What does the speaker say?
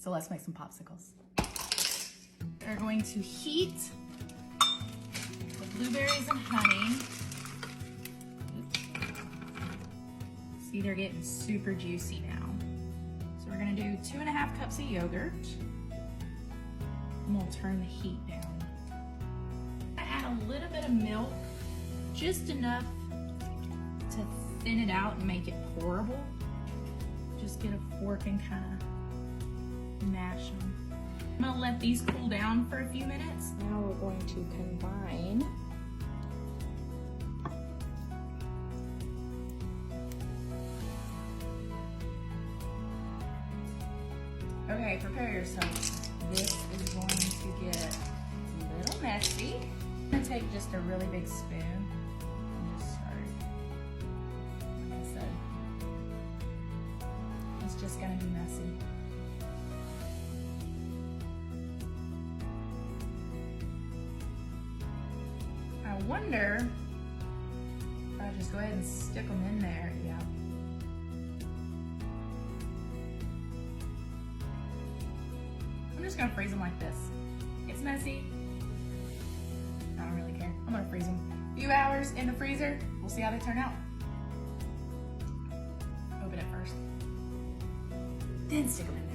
So let's make some popsicles. We're going to heat the blueberries and honey. Oops. See, they're getting super juicy now. So we're gonna do 2.5 cups of yogurt. And we'll turn the heat down. Add a little bit of milk, just enough to thin it out and make it pourable. Just get a fork and kind of mash them. I'm gonna let these cool down for a few minutes. Now we're going to combine okay, prepare yourself. This is going to get a little messy. I'm gonna take just a really big spoon and just start. Like I said, it's just gonna be messy. I wonder if I just go ahead and stick them in there. Yeah. I'm just gonna freeze them like this. It's messy. I don't really care. I'm gonna freeze them. A few hours in the freezer. We'll see how they turn out. Open it first. Then stick them in.